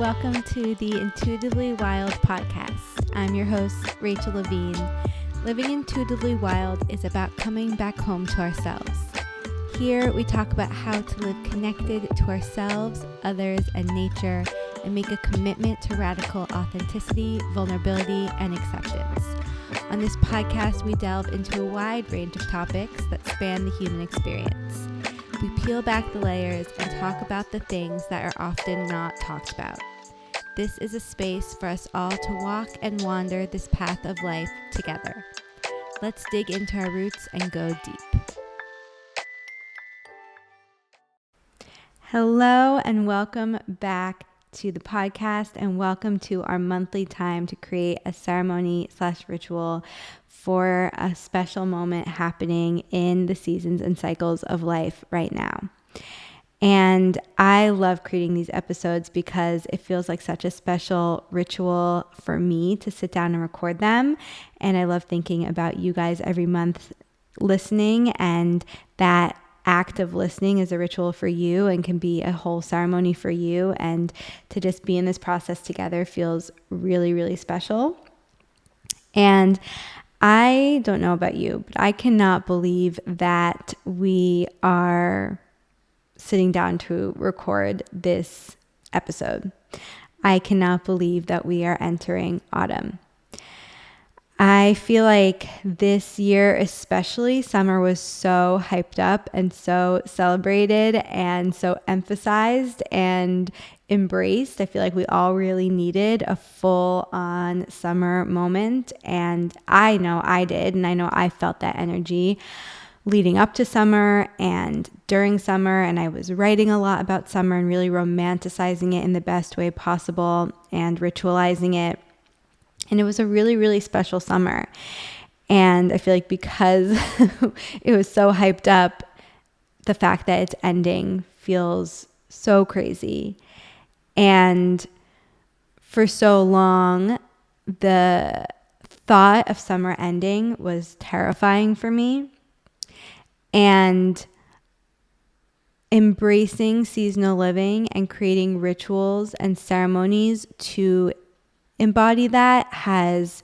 welcome to the Intuitively Wild podcast. I'm your host, Rachel Levine. Living intuitively wild is about coming back home to ourselves. Here, we talk about how to live connected to ourselves, others, and nature, and make a commitment to radical authenticity, vulnerability, and acceptance. On this podcast, we delve into a wide range of topics that span the human experience. We peel back the layers and talk about the things that are often not talked about. This is a space for us all to walk and wander this path of life together. Let's dig into our roots and go deep. Hello and welcome back to the podcast, and welcome to our monthly time to create a ceremony/ritual for a special moment happening in the seasons and cycles of life right now. And I love creating these episodes because it feels like such a special ritual for me to sit down and record them. And I love thinking about you guys every month listening, and that act of listening is a ritual for you and can be a whole ceremony for you. And to just be in this process together feels really, really special. And I don't know about you, but I cannot believe that we are sitting down to record this episode. I cannot believe that we are entering autumn. I feel like this year especially, summer was so hyped up and so celebrated and so emphasized and embraced. I feel like we all really needed a full-on summer moment, and I know I did, and I know I felt that energy leading up to summer and during summer, and I was writing a lot about summer and really romanticizing it in the best way possible and ritualizing it. And it was a really, really special summer. And I feel like because it was so hyped up, the fact that it's ending feels so crazy. And for so long, the thought of summer ending was terrifying for me. And embracing seasonal living and creating rituals and ceremonies to embody that has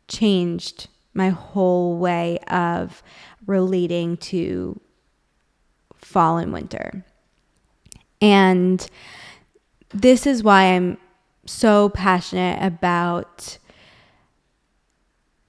changed my whole way of relating to fall and winter. And this is why I'm so passionate about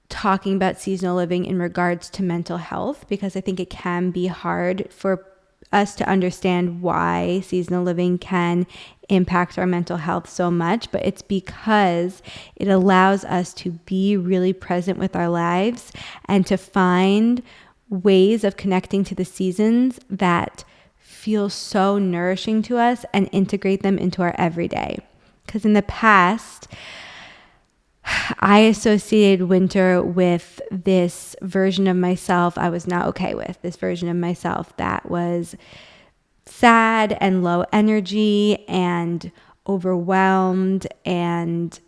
talking about seasonal living in regards to mental health, because I think it can be hard for us to understand why seasonal living can impact our mental health so much, but it's because it allows us to be really present with our lives and to find ways of connecting to the seasons that feel so nourishing to us and integrate them into our everyday. Because in the past, I associated winter with this version of myself I was not okay with, this version of myself that was sad and low energy and overwhelmed. And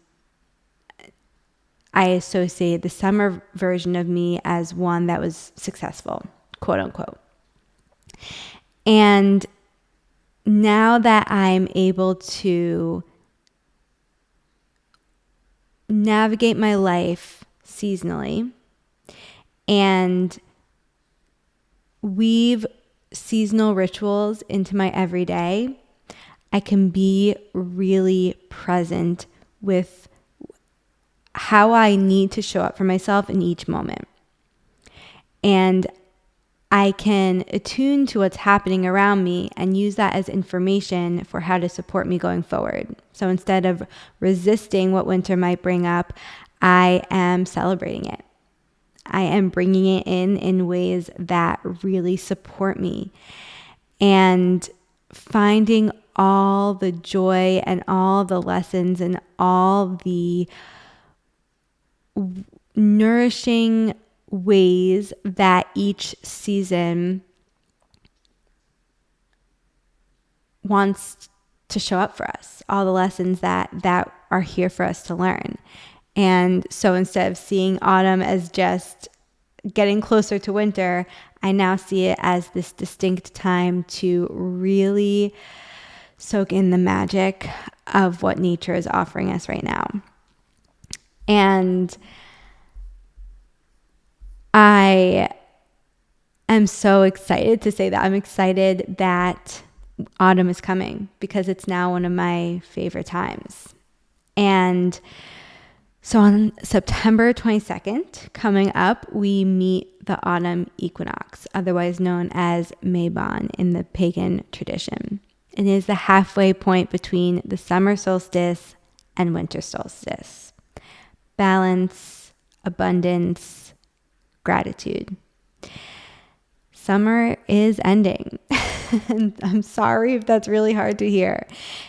I associated the summer version of me as one that was successful, quote unquote. And now that I'm able to navigate my life seasonally and weave seasonal rituals into my everyday, I can be really present with how I need to show up for myself in each moment. And I can attune to what's happening around me and use that as information for how to support me going forward. So instead of resisting what winter might bring up, I am celebrating it. I am bringing it in ways that really support me, and finding all the joy and all the lessons and all the nourishing ways that each season wants to show up for us, all the lessons that are here for us to learn. And so instead of seeing autumn as just getting closer to winter, I now see it as this distinct time to really soak in the magic of what nature is offering us right now. And I am so excited to say that. I'm excited that autumn is coming because it's now one of my favorite times. And so on September 22nd, coming up, we meet the Autumn Equinox, otherwise known as Mabon in the pagan tradition. It is the halfway point between the summer solstice and winter solstice. Balance, abundance, gratitude. Summer is ending. And I'm sorry if that's really hard to hear.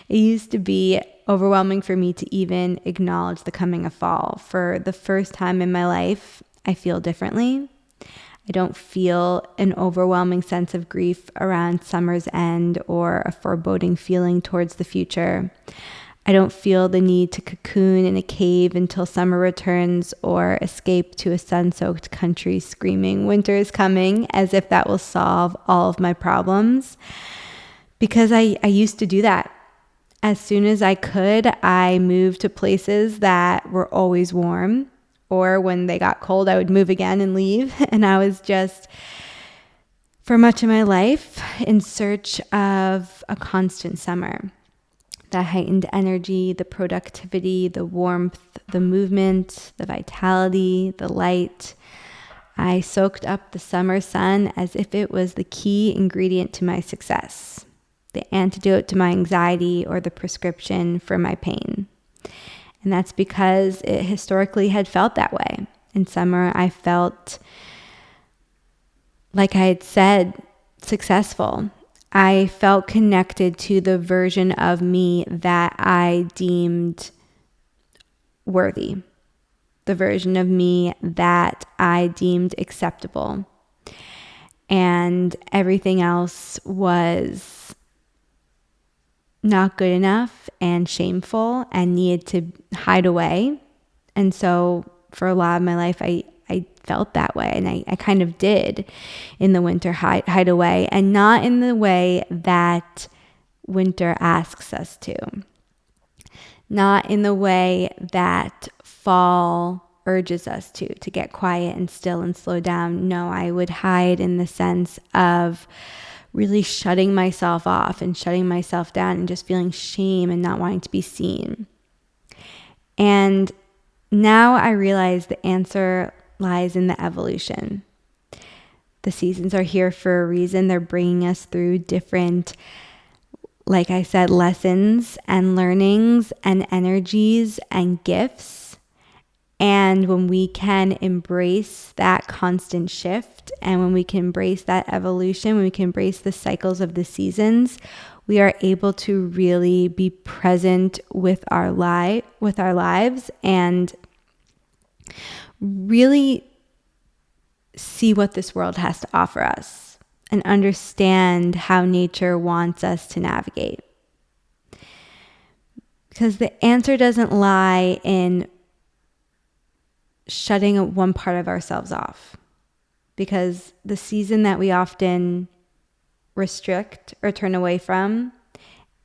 It used to be overwhelming for me to even acknowledge the coming of fall. For the first time in my life, I feel differently. I don't feel an overwhelming sense of grief around summer's end or a foreboding feeling towards the future. I don't feel the need to cocoon in a cave until summer returns or escape to a sun-soaked country screaming, "Winter is coming," as if that will solve all of my problems. Because I used to do that. As soon as I could, I moved to places that were always warm, or when they got cold, I would move again and leave. And I was just, for much of my life, in search of a constant summer. The heightened energy, the productivity, the warmth, the movement, the vitality, the light. I soaked up the summer sun as if it was the key ingredient to my success, the antidote to my anxiety or the prescription for my pain. And that's because it historically had felt that way. In summer, I felt, like I had said, successful. I felt connected to the version of me that I deemed worthy, the version of me that I deemed acceptable. And everything else was not good enough and shameful and needed to hide away. And so for a lot of my life, I felt that way, and I kind of did in the winter hide away, and not in the way that winter asks us to, not in the way that fall urges us to get quiet and still and slow down. No, I would hide in the sense of really shutting myself off and shutting myself down and just feeling shame and not wanting to be seen. And now I realize the answer lies in the evolution. The seasons are here for a reason. They're bringing us through different, like I said, lessons and learnings and energies and gifts. And when we can embrace that constant shift, and when we can embrace that evolution, when we can embrace the cycles of the seasons, we are able to really be present with our lives and really see what this world has to offer us and understand how nature wants us to navigate. Because the answer doesn't lie in shutting one part of ourselves off. Because the season that we often restrict or turn away from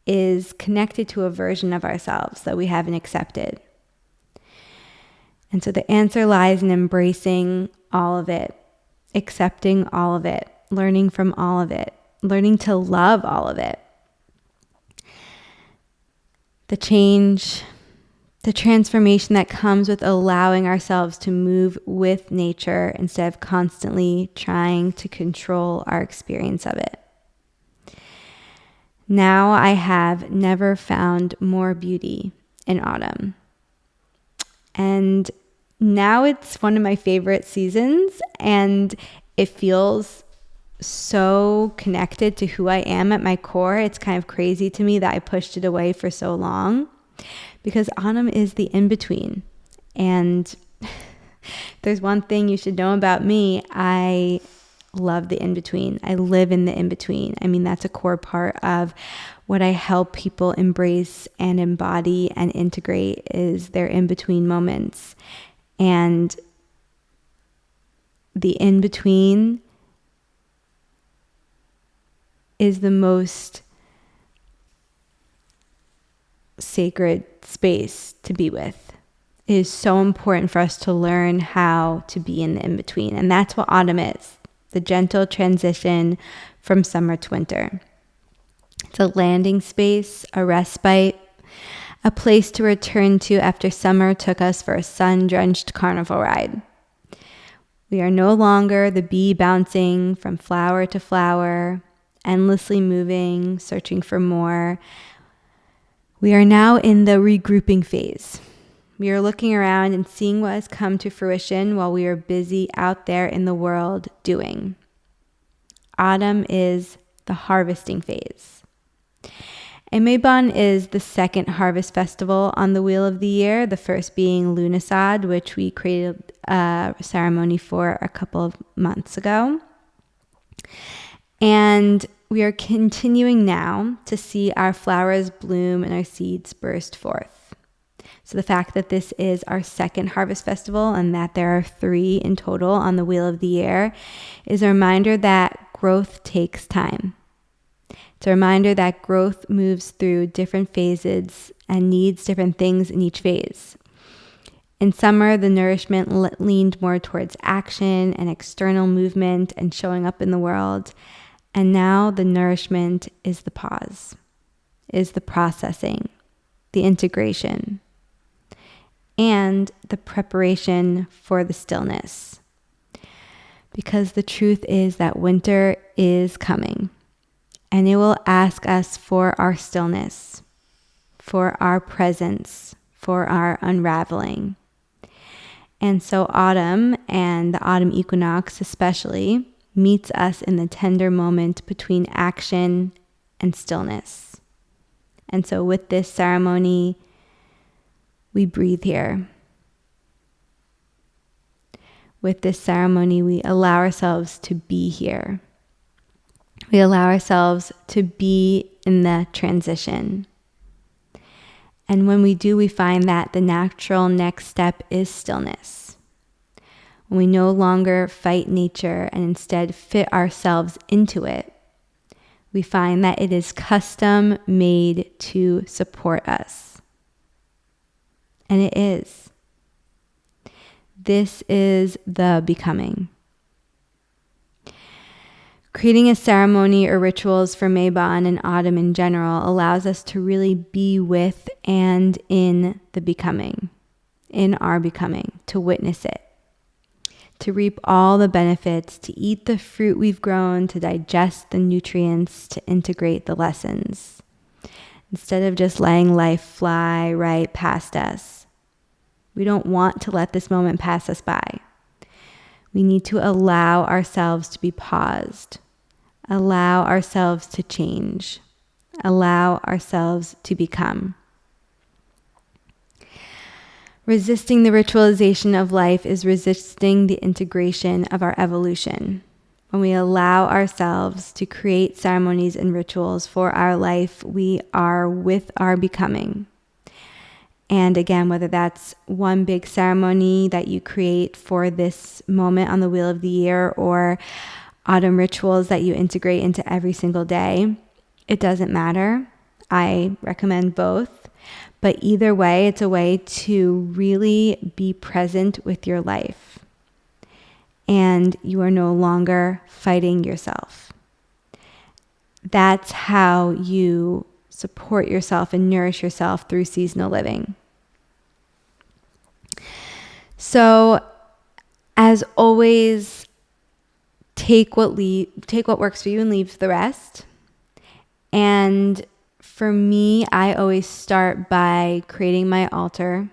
is connected to a version of ourselves that we haven't accepted. And so the answer lies in embracing all of it, accepting all of it, learning from all of it, learning to love all of it. The change, the transformation that comes with allowing ourselves to move with nature instead of constantly trying to control our experience of it. Now I have never found more beauty in autumn. And now it's one of my favorite seasons, and it feels so connected to who I am at my core. It's kind of crazy to me that I pushed it away for so long, because autumn is the in-between. And there's one thing you should know about me. I love the in-between. I live in the in-between. I mean, that's a core part of what I help people embrace and embody and integrate is their in-between moments. And the in-between is the most sacred space to be with. It is so important for us to learn how to be in the in-between. And that's what autumn is, the gentle transition from summer to winter. It's a landing space, a respite, a place to return to after summer took us for a sun-drenched carnival ride. We are no longer the bee bouncing from flower to flower, endlessly moving, searching for more. We are now in the regrouping phase. We are looking around and seeing what has come to fruition while we are busy out there in the world doing. Autumn is the harvesting phase. And Mabon is the second harvest festival on the wheel of the year, the first being Lughnasadh, which we created a ceremony for a couple of months ago. And we are continuing now to see our flowers bloom and our seeds burst forth. So the fact that this is our second harvest festival and that there are 3 in total on the wheel of the year is a reminder that growth takes time. It's a reminder that growth moves through different phases and needs different things in each phase. In summer, the nourishment leaned more towards action and external movement and showing up in the world. And now the nourishment is the pause, is the processing, the integration, and the preparation for the stillness. Because the truth is that winter is coming. And it will ask us for our stillness, for our presence, for our unraveling. And so autumn, and the autumn equinox especially, meets us in the tender moment between action and stillness. And so with this ceremony, we breathe here. With this ceremony, we allow ourselves to be here. We allow ourselves to be in the transition. And when we do, we find that the natural next step is stillness. When we no longer fight nature and instead fit ourselves into it, we find that it is custom made to support us. And it is. This is the becoming. Creating a ceremony or rituals for Mabon and autumn in general allows us to really be with and in the becoming, in our becoming, to witness it, to reap all the benefits, to eat the fruit we've grown, to digest the nutrients, to integrate the lessons, instead of just letting life fly right past us. We don't want to let this moment pass us by. We need to allow ourselves to be paused, allow ourselves to change, allow ourselves to become. Resisting the ritualization of life is resisting the integration of our evolution. When we allow ourselves to create ceremonies and rituals for our life, we are with our becoming. And again, whether that's one big ceremony that you create for this moment on the wheel of the year or autumn rituals that you integrate into every single day, it doesn't matter. I recommend both. But either way, it's a way to really be present with your life. And you are no longer fighting yourself. That's how you support yourself and nourish yourself through seasonal living. So, as always, take what works for you and leave the rest. And for me, I always start by creating my altar,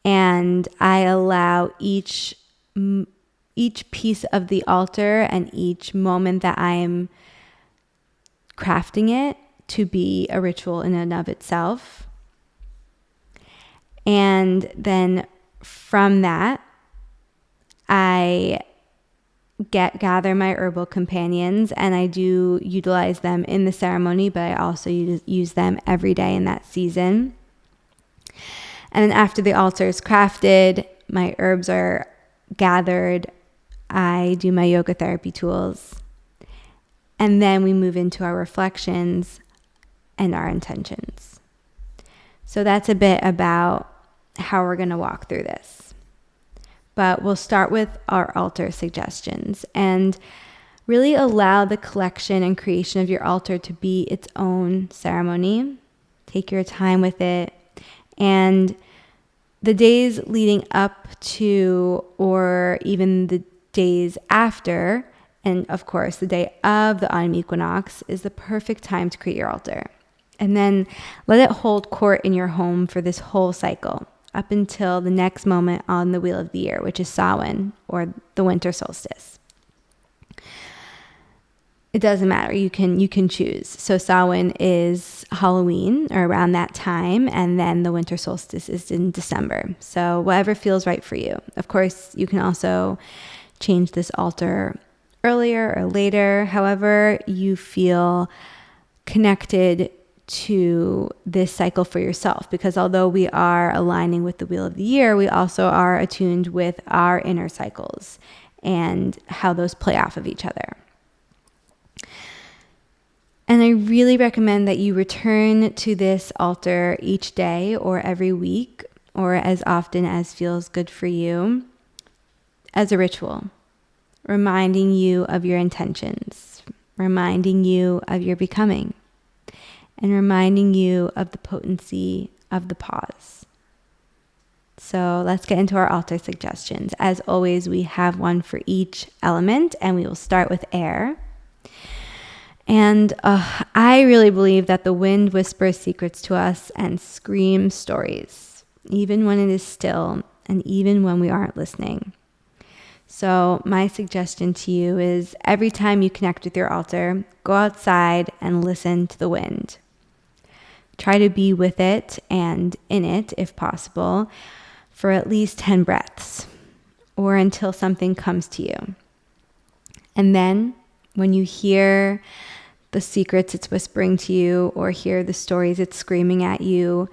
and I allow each piece of the altar and each moment that I am crafting it to be a ritual in and of itself. And then from that, I gather my herbal companions, and I do utilize them in the ceremony, but I also use them every day in that season. And then after the altar is crafted, my herbs are gathered, I do my yoga therapy tools, and then we move into our reflections and our intentions. So that's a bit about how we're going to walk through this. But we'll start with our altar suggestions and really allow the collection and creation of your altar to be its own ceremony. Take your time with it. And the days leading up to, or even the days after, and of course the day of the autumn equinox, is the perfect time to create your altar. And then let it hold court in your home for this whole cycle, up until the next moment on the wheel of the year, which is Samhain, or the winter solstice. It doesn't matter. You can choose. So Samhain is Halloween, or around that time, and then the winter solstice is in December. So whatever feels right for you. Of course, you can also change this altar earlier or later, however you feel connected to this cycle for yourself. Because although we are aligning with the wheel of the year, we also are attuned with our inner cycles and how those play off of each other. And I really recommend that you return to this altar each day or every week, or as often as feels good for you, as a ritual, reminding you of your intentions, reminding you of your becoming, and reminding you of the potency of the pause. So let's get into our altar suggestions. As always, we have one for each element, and we will start with air. And I really believe that the wind whispers secrets to us and screams stories, even when it is still and even when we aren't listening. So my suggestion to you is every time you connect with your altar, go outside and listen to the wind. Try to be with it and in it, if possible, for at least 10 breaths, or until something comes to you. And then when you hear the secrets it's whispering to you, or hear the stories it's screaming at you,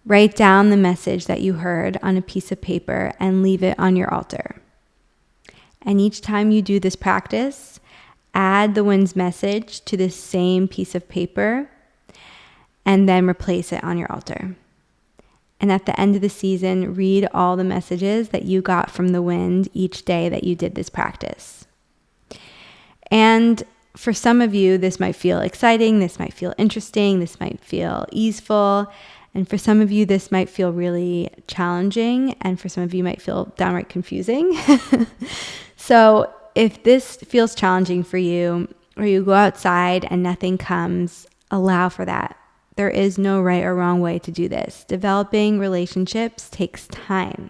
write down the message that you heard on a piece of paper and leave it on your altar. And each time you do this practice, add the wind's message to the same piece of paper and then replace it on your altar. And at the end of the season, read all the messages that you got from the wind each day that you did this practice. And for some of you, this might feel exciting, this might feel interesting, this might feel easeful. And for some of you, this might feel really challenging. And for some of you, might feel downright confusing. So if this feels challenging for you, or you go outside and nothing comes, allow for that. There is no right or wrong way to do this. Developing relationships takes time,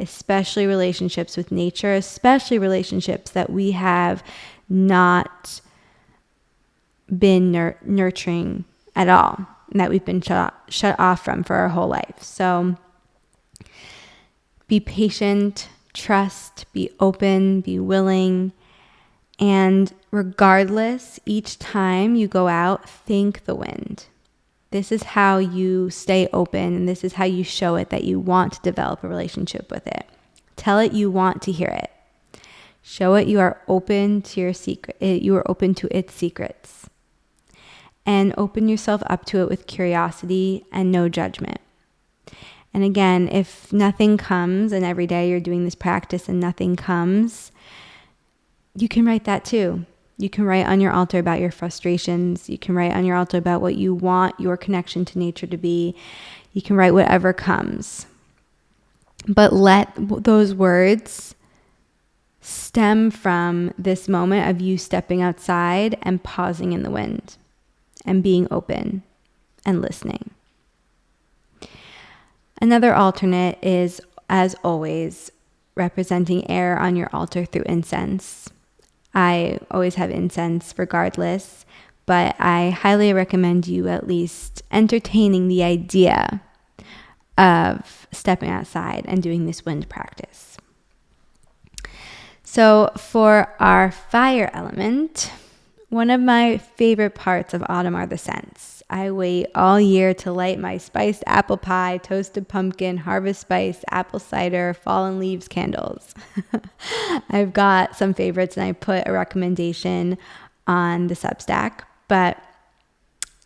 especially relationships with nature, especially relationships that we have not been nurturing at all, and that we've been shut off from for our whole life. So be patient, trust, be open, be willing, and regardless, each time you go out, thank the wind. This is how you stay open, and this is how you show it that you want to develop a relationship with it. Tell it you want to hear it. Show it you are open to your secret. You are open to its secrets. And open yourself up to it with curiosity and no judgment. And again, if nothing comes, and every day you're doing this practice and nothing comes, you can write that too. You can write on your altar about your frustrations. You can write on your altar about what you want your connection to nature to be. You can write whatever comes. But let those words stem from this moment of you stepping outside and pausing in the wind and being open and listening. Another alternate is, as always, representing air on your altar through incense. I always have incense regardless, but I highly recommend you at least entertaining the idea of stepping outside and doing this wind practice. So for our fire element, one of my favorite parts of autumn are the scents. I wait all year to light my spiced apple pie, toasted pumpkin, harvest spice, apple cider, fallen leaves candles. I've got some favorites, and I put a recommendation on the Substack, but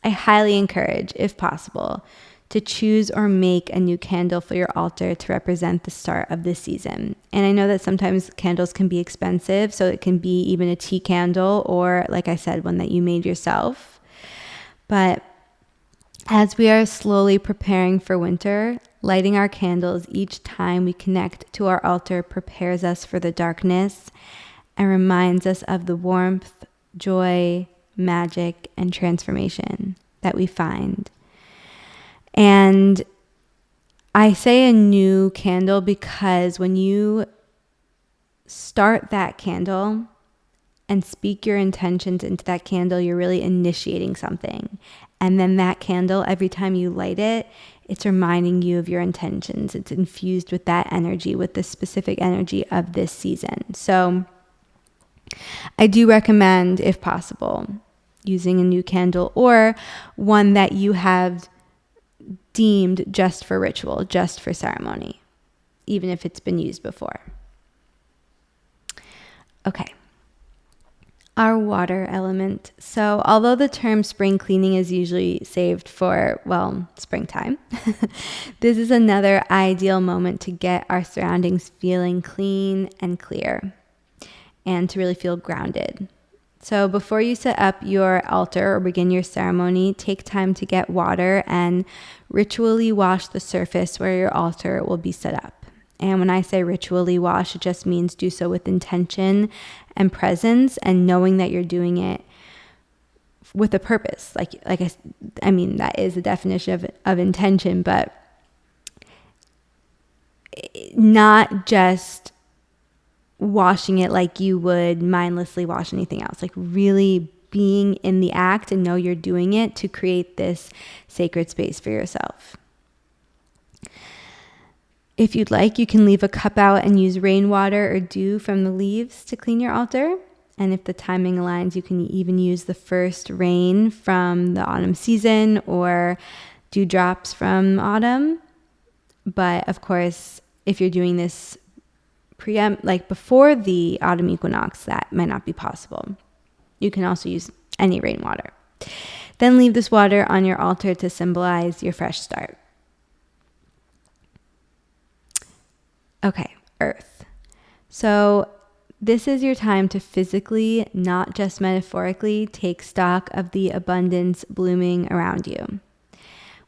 I highly encourage, if possible, to choose or make a new candle for your altar to represent the start of this season. And I know that sometimes candles can be expensive, so it can be even a tea candle or, like I said, one that you made yourself. But as we are slowly preparing for winter, lighting our candles each time we connect to our altar prepares us for the darkness and reminds us of the warmth, joy, magic, and transformation that we find. And I say a new candle because when you start that candle and speak your intentions into that candle, you're really initiating something. And then that candle, every time you light it, it's reminding you of your intentions. It's infused with that energy, with the specific energy of this season. So I do recommend, if possible, using a new candle or one that you have deemed just for ritual, just for ceremony, even if it's been used before. Okay. Our water element. So although the term spring cleaning is usually saved for, springtime, this is another ideal moment to get our surroundings feeling clean and clear and to really feel grounded. So before you set up your altar or begin your ceremony, take time to get water and ritually wash the surface where your altar will be set up. And when I say ritually wash, it just means do so with intention and presence and knowing that you're doing it with a purpose. I mean, that is the definition of intention, but not just washing it like you would mindlessly wash anything else, like really being in the act and know you're doing it to create this sacred space for yourself. If you'd like, you can leave a cup out and use rainwater or dew from the leaves to clean your altar. And if the timing aligns, you can even use the first rain from the autumn season or dewdrops from autumn. But of course, if you're doing this before the autumn equinox, that might not be possible. You can also use any rainwater. Then leave this water on your altar to symbolize your fresh start. Okay, earth. So this is your time to physically, not just metaphorically, take stock of the abundance blooming around you.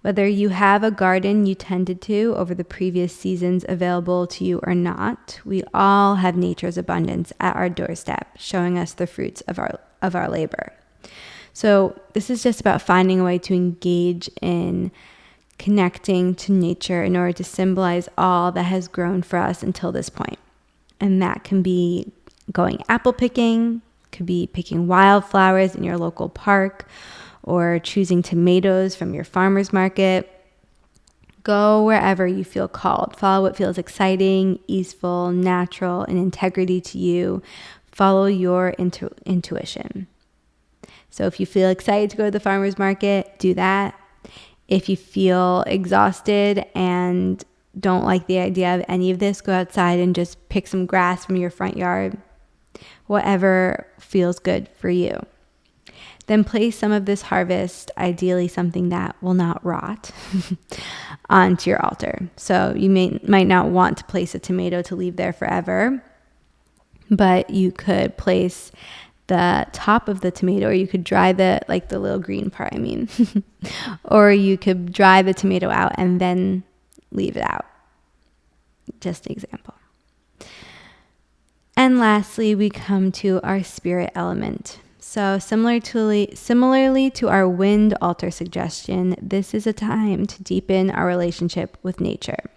Whether you have a garden you tended to over the previous seasons available to you or not, we all have nature's abundance at our doorstep, showing us the fruits of our labor. So this is just about finding a way to engage in connecting to nature in order to symbolize all that has grown for us until this point. And that can be going apple picking, could be picking wildflowers in your local park, or choosing tomatoes from your farmer's market. Go wherever you feel called. Follow what feels exciting, easeful, natural, and integrity to you. Follow your intuition. So if you feel excited to go to the farmer's market, do that. If you feel exhausted and don't like the idea of any of this, go outside and just pick some grass from your front yard. Whatever feels good for you. Then place some of this harvest, ideally something that will not rot, onto your altar. So you might not want to place a tomato to leave there forever, but you could place the top of the tomato, or you could dry the little green part, or you could dry the tomato out and then leave it out. Just an example. And lastly, we come to our spirit element. So similarly to our wind altar suggestion, this is a time to deepen our relationship with nature.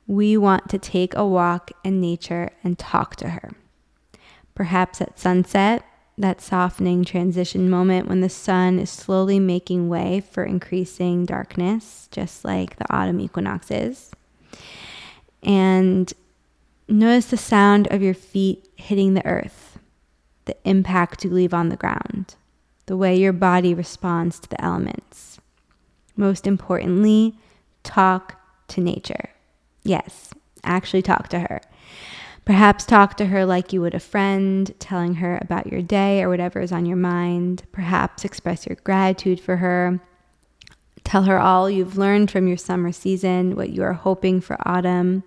We want to take a walk in nature and talk to her. Perhaps at sunset, that softening transition moment when the sun is slowly making way for increasing darkness, just like the autumn equinox is. And notice the sound of your feet hitting the earth. The impact you leave on the ground, the way your body responds to the elements. Most importantly, talk to nature. Yes, actually talk to her. Perhaps talk to her like you would a friend, telling her about your day or whatever is on your mind. Perhaps express your gratitude for her. Tell her all you've learned from your summer season, what you are hoping for autumn.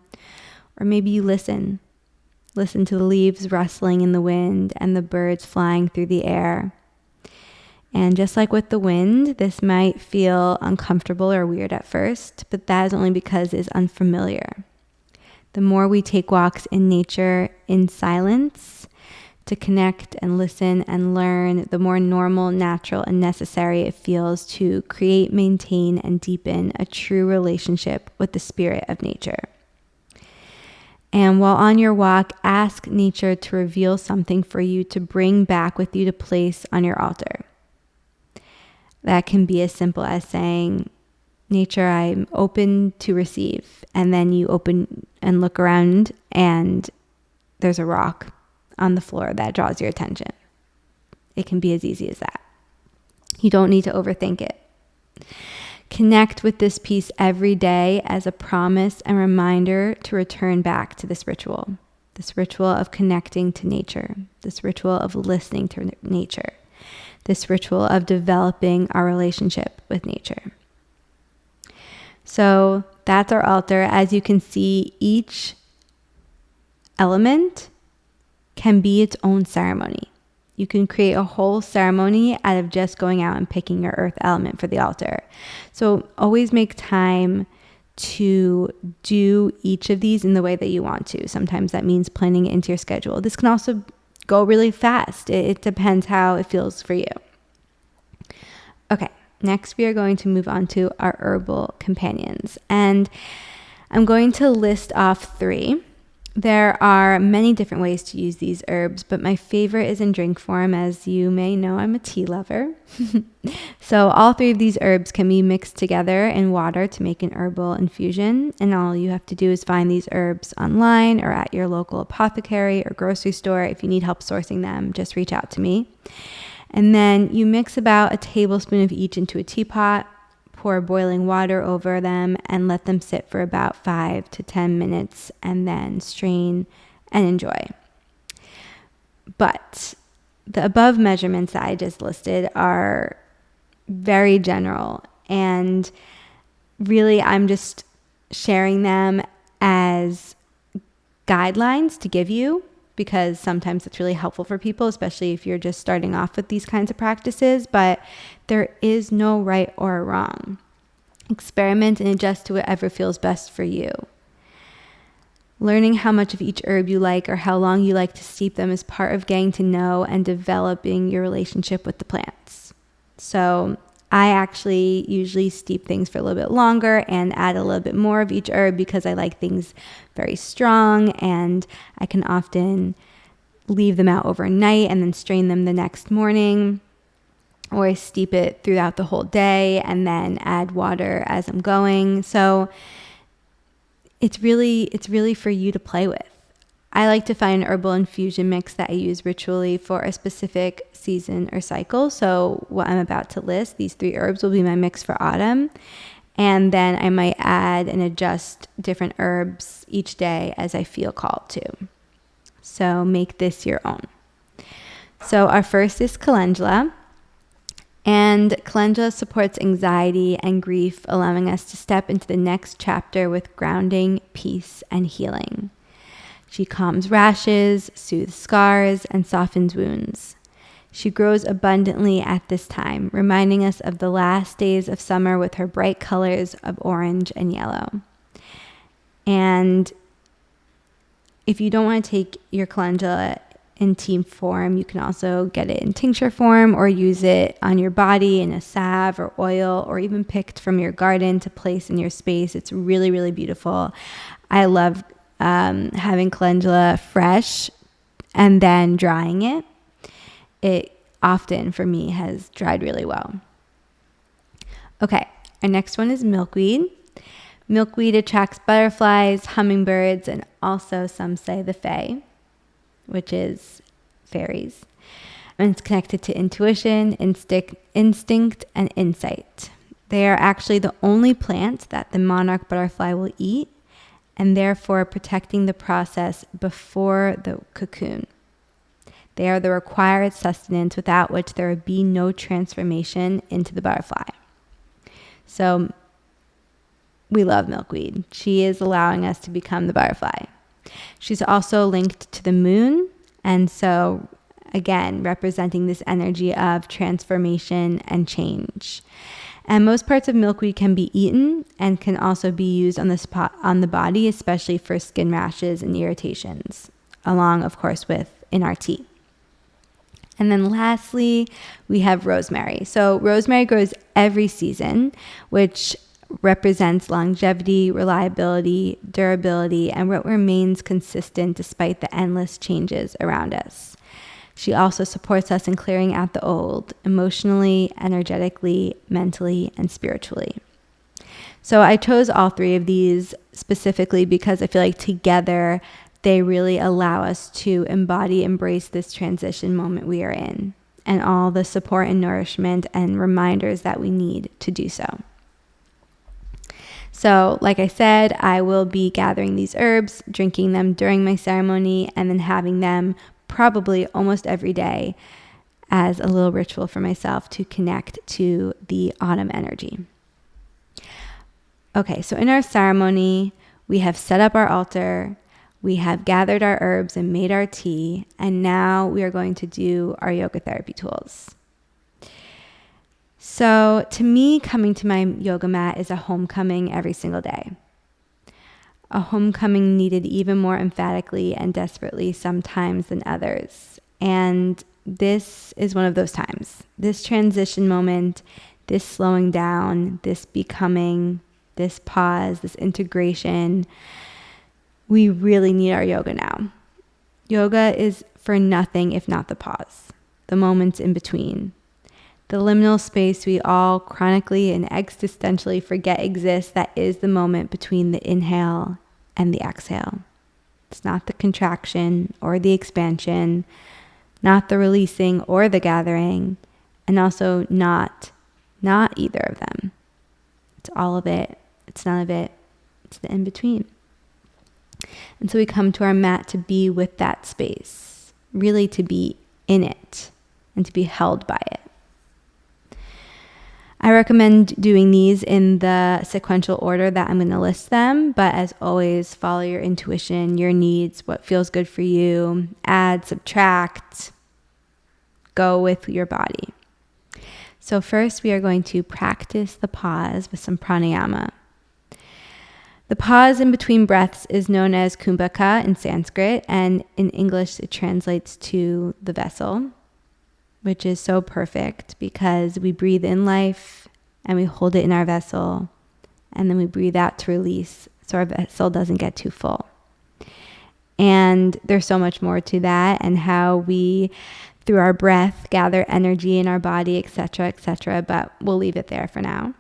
Or maybe you listen. Listen to the leaves rustling in the wind and the birds flying through the air. And just like with the wind, this might feel uncomfortable or weird at first, but that is only because it's unfamiliar. The more we take walks in nature in silence to connect and listen and learn, the more normal, natural, and necessary it feels to create, maintain, and deepen a true relationship with the spirit of nature. And while on your walk, ask nature to reveal something for you to bring back with you to place on your altar. That can be as simple as saying, nature, I'm open to receive. And then you open and look around and there's a rock on the floor that draws your attention. It can be as easy as that. You don't need to overthink it. Connect with this piece every day as a promise and reminder to return back to this ritual of connecting to nature, this ritual of listening to nature, this ritual of developing our relationship with nature. So that's our altar. As you can see, each element can be its own ceremony. You can create a whole ceremony out of just going out and picking your earth element for the altar. So always make time to do each of these in the way that you want to. Sometimes that means planning it into your schedule. This can also go really fast. It depends how it feels for you. Okay, next we are going to move on to our herbal companions. And I'm going to list off 3. There are many different ways to use these herbs, but my favorite is in drink form. As you may know, I'm a tea lover. So all 3 of these herbs can be mixed together in water to make an herbal infusion. And all you have to do is find these herbs online or at your local apothecary or grocery store. If you need help sourcing them, just reach out to me. And then you mix about a tablespoon of each into a teapot. Pour boiling water over them and let them sit for about 5 to 10 minutes and then strain and enjoy. But the above measurements that I just listed are very general, and really I'm just sharing them as guidelines to give you, because sometimes it's really helpful for people, especially if you're just starting off with these kinds of practices. But there is no right or wrong. Experiment and adjust to whatever feels best for you. Learning how much of each herb you like or how long you like to steep them is part of getting to know and developing your relationship with the plants. So I actually usually steep things for a little bit longer and add a little bit more of each herb because I like things very strong, and I can often leave them out overnight and then strain them the next morning, or I steep it throughout the whole day and then add water as I'm going. So it's really for you to play with. I like to find an herbal infusion mix that I use ritually for a specific season or cycle. So what I'm about to list, these 3 herbs will be my mix for autumn. And then I might add and adjust different herbs each day as I feel called to. So make this your own. So our first is calendula. And calendula supports anxiety and grief, allowing us to step into the next chapter with grounding, peace, and healing. She calms rashes, soothes scars, and softens wounds. She grows abundantly at this time, reminding us of the last days of summer with her bright colors of orange and yellow. And if you don't want to take your calendula in tea form, you can also get it in tincture form or use it on your body in a salve or oil, or even picked from your garden to place in your space. It's really, really beautiful. I love having calendula fresh and then drying it. It often, for me, has dried really well. Okay, our next one is milkweed. Milkweed attracts butterflies, hummingbirds, and also some say the fae, which is fairies. And it's connected to intuition, instinct, and insight. They are actually the only plant that the monarch butterfly will eat, and therefore protecting the process before the cocoon. They are the required sustenance without which there would be no transformation into the butterfly. So we love milkweed. She is allowing us to become the butterfly. She's also linked to the moon. And so, again, representing this energy of transformation and change. And most parts of milkweed can be eaten and can also be used on the spot on the body, especially for skin rashes and irritations, along, of course, with in our tea. And then lastly, we have rosemary. So rosemary grows every season, which represents longevity, reliability, durability, and what remains consistent despite the endless changes around us. She also supports us in clearing out the old, emotionally, energetically, mentally, and spiritually. So I chose all three of these specifically because I feel like together they really allow us to embrace this transition moment we are in, and all the support and nourishment and reminders that we need to do so. So, like I said, I will be gathering these herbs, drinking them during my ceremony, and then having them probably almost every day as a little ritual for myself to connect to the autumn energy. Okay, so in our ceremony, we have set up our altar, we have gathered our herbs and made our tea, and now we are going to do our yoga therapy tools. So to me, coming to my yoga mat is a homecoming every single day. A homecoming needed even more emphatically and desperately sometimes than others. And this is one of those times. This transition moment, this slowing down, this becoming, this pause, this integration. We really need our yoga now. Yoga is for nothing if not the pause, the moments in between. The liminal space we all chronically and existentially forget exists, that is the moment between the inhale and the exhale. It's not the contraction or the expansion, not the releasing or the gathering, and also not either of them. It's all of it. It's none of it. It's the in-between. And so we come to our mat to be with that space, really to be in it and to be held by it. I recommend doing these in the sequential order that I'm going to list them, but as always, follow your intuition, your needs, what feels good for you, add, subtract, go with your body. So first, we are going to practice the pause with some pranayama. The pause in between breaths is known as kumbhaka in Sanskrit, and in English it translates to the vessel, which is so perfect because we breathe in life and we hold it in our vessel, and then we breathe out to release so our vessel doesn't get too full. And there's so much more to that, and how we, through our breath, gather energy in our body, etc., but we'll leave it there for now.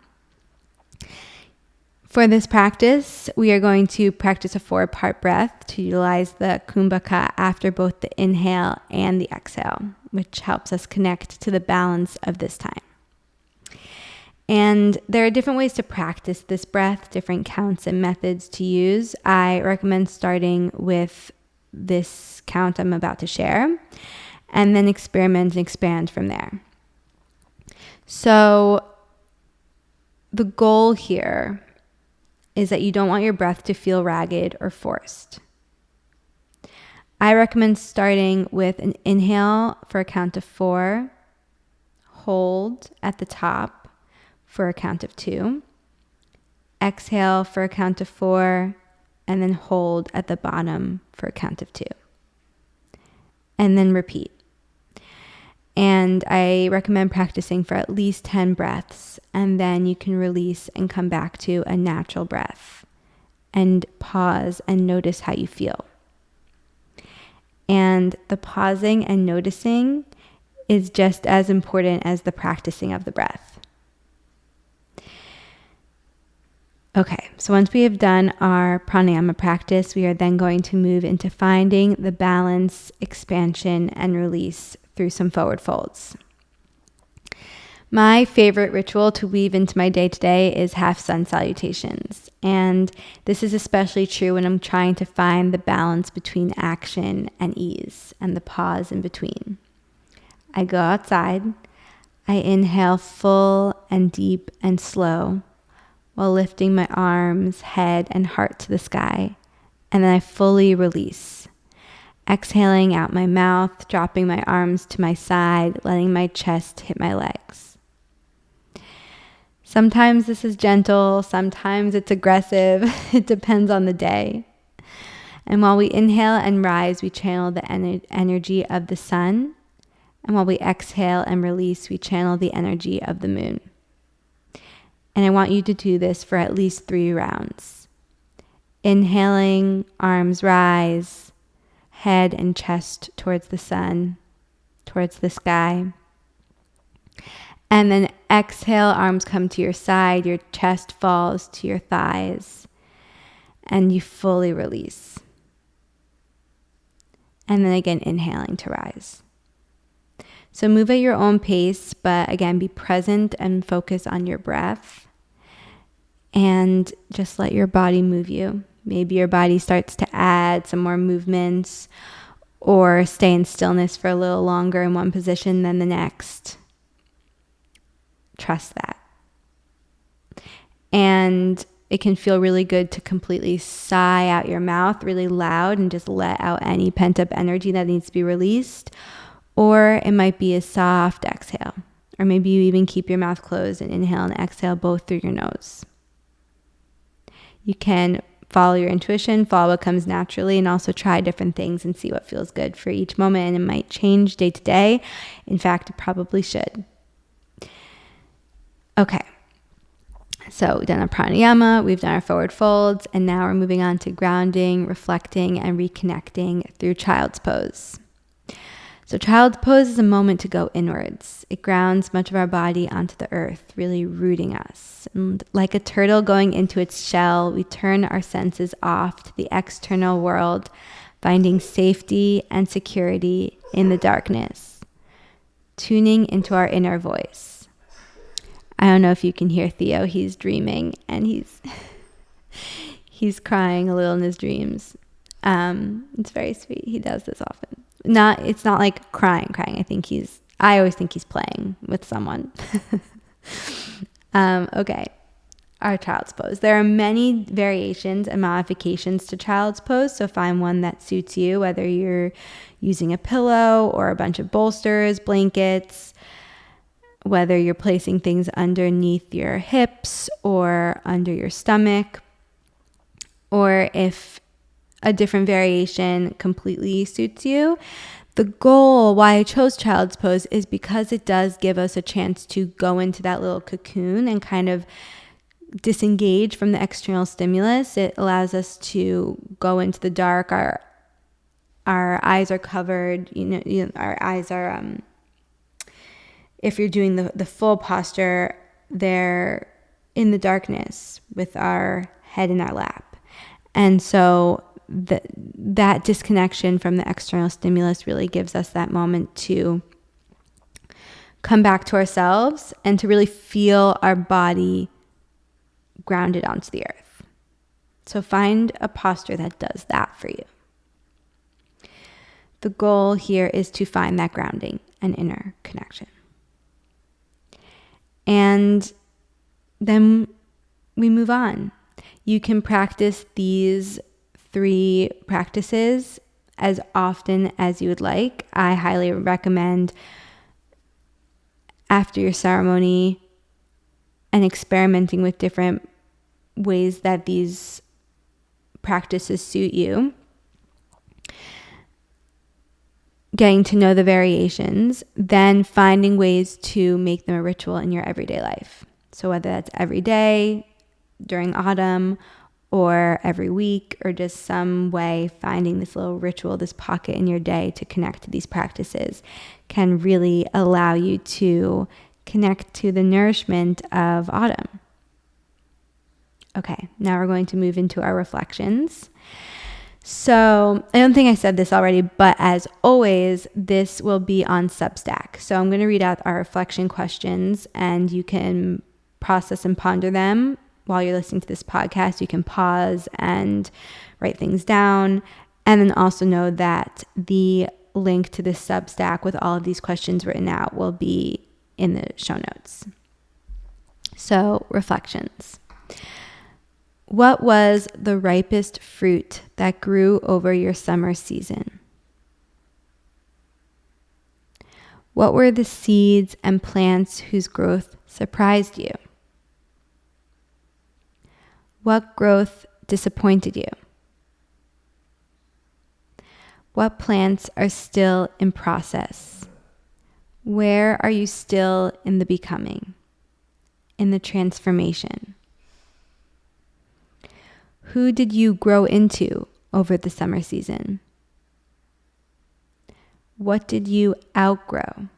For this practice, we are going to practice a 4-part breath to utilize the kumbhaka after both the inhale and the exhale, which helps us connect to the balance of this time. And there are different ways to practice this breath, different counts and methods to use. I recommend starting with this count I'm about to share, and then experiment and expand from there. So the goal here is that you don't want your breath to feel ragged or forced. I recommend starting with an inhale for a count of 4, hold at the top for a count of 2, exhale for a count of 4, and then hold at the bottom for a count of 2. And then repeat. And I recommend practicing for at least 10 breaths, and then you can release and come back to a natural breath and pause and notice how you feel. And the pausing and noticing is just as important as the practicing of the breath. Okay, so once we have done our pranayama practice, we are then going to move into finding the balance, expansion, and release through some forward folds. My favorite ritual to weave into my day-to-day is half sun salutations. And this is especially true when I'm trying to find the balance between action and ease and the pause in between. I go outside, I inhale full and deep and slow, while lifting my arms, head, and heart to the sky. And then I fully release. Exhaling out my mouth, dropping my arms to my side, letting my chest hit my legs. Sometimes this is gentle, sometimes it's aggressive. It depends on the day. And while we inhale and rise, we channel the energy of the sun. And while we exhale and release, we channel the energy of the moon. And I want you to do this for at least 3 rounds. Inhaling, arms rise, head and chest towards the sun, towards the sky. And then exhale, arms come to your side, your chest falls to your thighs, and you fully release. And then again, inhaling to rise. So move at your own pace, but again, be present and focus on your breath. And just let your body move you. Maybe your body starts to add some more movements or stay in stillness for a little longer in one position than the next. Trust that. And it can feel really good to completely sigh out your mouth really loud and just let out any pent-up energy that needs to be released. Or it might be a soft exhale. Or maybe you even keep your mouth closed and inhale and exhale both through your nose. You can follow your intuition, follow what comes naturally, and also try different things and see what feels good for each moment. And it might change day to day. In fact, it probably should. Okay. So we've done our pranayama, we've done our forward folds, and now we're moving on to grounding, reflecting, and reconnecting through child's pose. So child's pose is a moment to go inwards. It grounds much of our body onto the earth, really rooting us. And like a turtle going into its shell, we turn our senses off to the external world, finding safety and security in the darkness, tuning into our inner voice. I don't know if you can hear Theo. He's dreaming and he's crying a little in his dreams. It's very sweet. He does this often. It's not like crying. I always think he's playing with someone. Okay. Our child's pose. There are many variations and modifications to child's pose, so find one that suits you, whether you're using a pillow or a bunch of bolsters, blankets, whether you're placing things underneath your hips or under your stomach, or if a different variation completely suits you. The goal, why I chose child's pose, is because it does give us a chance to go into that little cocoon and kind of disengage from the external stimulus. It allows us to go into the dark. Our eyes are covered. Our eyes are, if you're doing the full posture, they're in the darkness with our head in our lap. And so that disconnection from the external stimulus really gives us that moment to come back to ourselves and to really feel our body grounded onto the earth. So find a posture that does that for you. The goal here is to find that grounding and inner connection. And then we move on. You can practice these 3 practices as often as you would like. I highly recommend after your ceremony and experimenting with different ways that these practices suit you, getting to know the variations, then finding ways to make them a ritual in your everyday life. So whether that's every day, during autumn, or every week, or just some way finding this little ritual, this pocket in your day to connect to these practices can really allow you to connect to the nourishment of autumn. Okay, now we're going to move into our reflections. So I don't think I said this already, but as always, this will be on Substack. So I'm going to read out our reflection questions and you can process and ponder them. While you're listening to this podcast, you can pause and write things down. And then also know that the link to the Substack with all of these questions written out will be in the show notes. So, reflections. What was the ripest fruit that grew over your summer season? What were the seeds and plants whose growth surprised you? What growth disappointed you? What plants are still in process? Where are you still in the becoming, in the transformation? Who did you grow into over the summer season? What did you outgrow?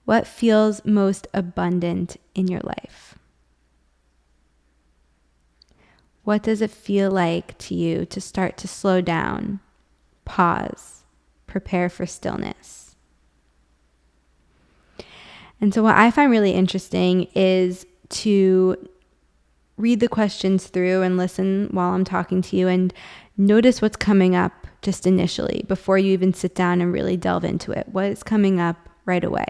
What feels most abundant in your life? What does it feel like to you to start to slow down, pause, prepare for stillness? And so what I find really interesting is to read the questions through and listen while I'm talking to you and notice what's coming up just initially before you even sit down and really delve into it. What is coming up right away?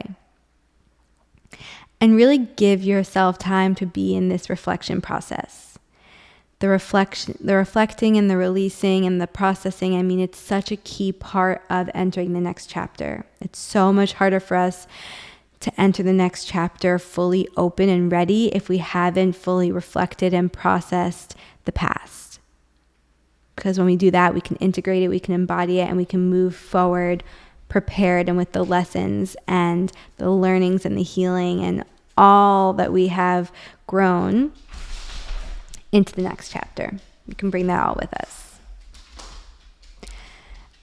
And really give yourself time to be in this reflection process. The reflecting and the releasing and the processing, I mean, it's such a key part of entering the next chapter. It's so much harder for us to enter the next chapter fully open and ready if we haven't fully reflected and processed the past. Because when we do that, we can integrate it, we can embody it, and we can move forward prepared and with the lessons and the learnings and the healing and all that we have grown into the next chapter. We can bring that all with us.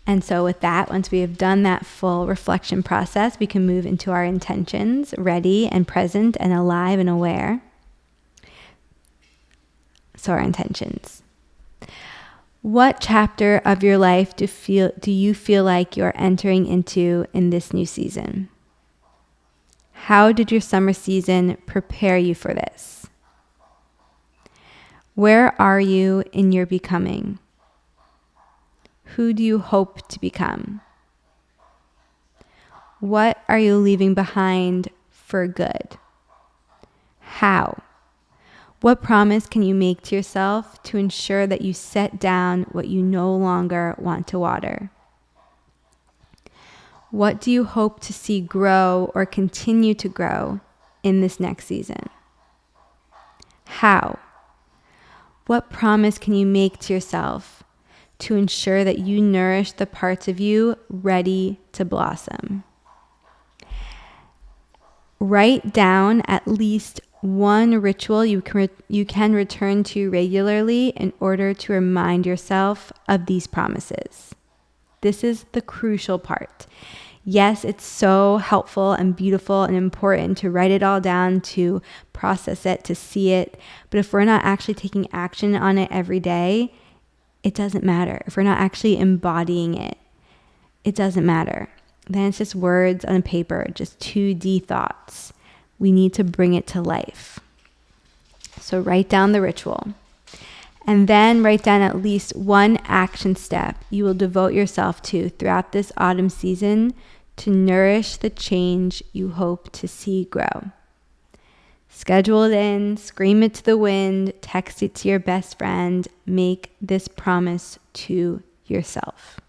And so with that, once we have done that full reflection process, we can move into our intentions, ready and present and alive and aware. So our intentions. What chapter of your life do you feel like you're entering into in this new season? How did your summer season prepare you for this? Where are you in your becoming? Who do you hope to become? What are you leaving behind for good? How? What promise can you make to yourself to ensure that you set down what you no longer want to water? What do you hope to see grow or continue to grow in this next season? How? What promise can you make to yourself to ensure that you nourish the parts of you ready to blossom? Write down at least one ritual you can return to regularly in order to remind yourself of these promises. This is the crucial part. Yes, it's so helpful and beautiful and important to write it all down, to process it, to see it. But if we're not actually taking action on it every day, it doesn't matter. If we're not actually embodying it, it doesn't matter. Then it's just words on a paper, just 2D thoughts. We need to bring it to life. So write down the ritual. And then write down at least one action step you will devote yourself to throughout this autumn season to nourish the change you hope to see grow. Schedule it in, scream it to the wind, text it to your best friend, make this promise to yourself.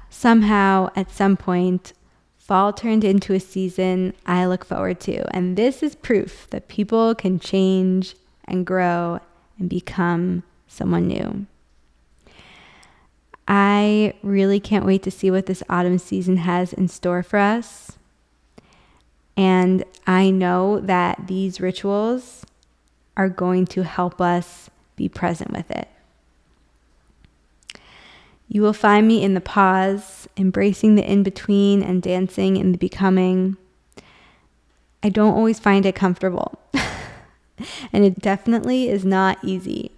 Somehow, at some point, fall turned into a season I look forward to. And this is proof that people can change and grow and become someone new. I really can't wait to see what this autumn season has in store for us. And I know that these rituals are going to help us be present with it. You will find me in the pause, embracing the in-between and dancing in the becoming. I don't always find it comfortable. And it definitely is not easy.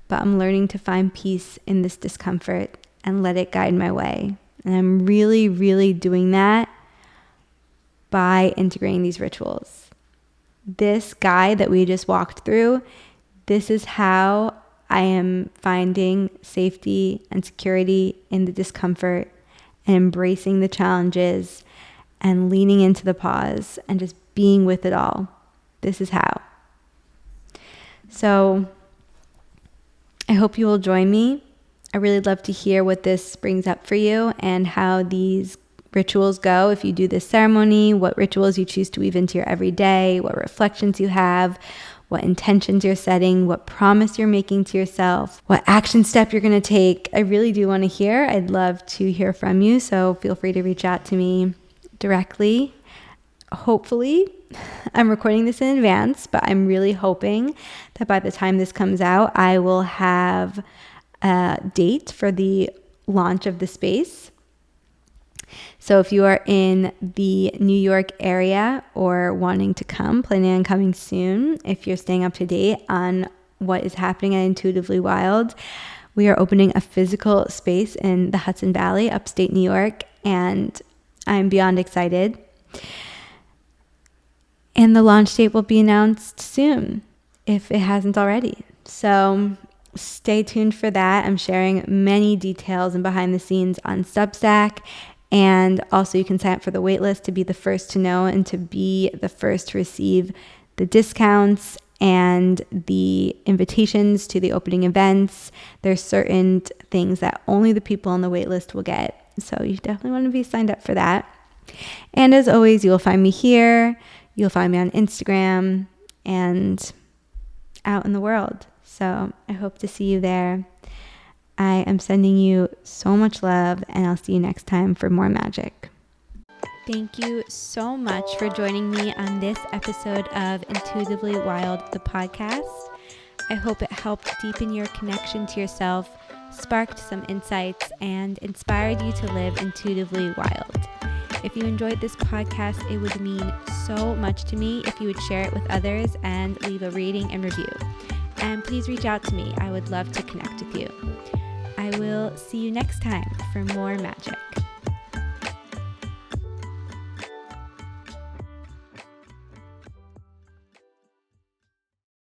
But I'm learning to find peace in this discomfort and let it guide my way. And I'm really, really doing that by integrating these rituals. This guide that we just walked through, this is how I am finding safety and security in the discomfort and embracing the challenges and leaning into the pause and just being with it all. This is how. So I hope you will join me. I really love to hear what this brings up for you and how these rituals go. If you do this ceremony, what rituals you choose to weave into your everyday, what reflections you have, what intentions you're setting, what promise you're making to yourself, what action step you're going to take. I really do want to hear. I'd love to hear from you. So feel free to reach out to me directly. Hopefully, I'm recording this in advance, but I'm really hoping that by the time this comes out, I will have a date for the launch of the space. So if you are in the New York area or wanting to come, planning on coming soon, if you're staying up to date on what is happening at Intuitively Wild, we are opening a physical space in the Hudson Valley, upstate New York, and I'm beyond excited. And the launch date will be announced soon, if it hasn't already. So stay tuned for that. I'm sharing many details and behind the scenes on Substack. And also you can sign up for the waitlist to be the first to know and to be the first to receive the discounts and the invitations to the opening events. There's certain things that only the people on the waitlist will get. So you definitely want to be signed up for that. And as always, you'll find me here. You'll find me on Instagram and out in the world. So I hope to see you there. I am sending you so much love, and I'll see you next time for more magic. Thank you so much for joining me on this episode of Intuitively Wild, the podcast. I hope it helped deepen your connection to yourself, sparked some insights, and inspired you to live intuitively wild. If you enjoyed this podcast, it would mean so much to me if you would share it with others and leave a rating and review. And please reach out to me. I would love to connect with you. I will see you next time for more magic.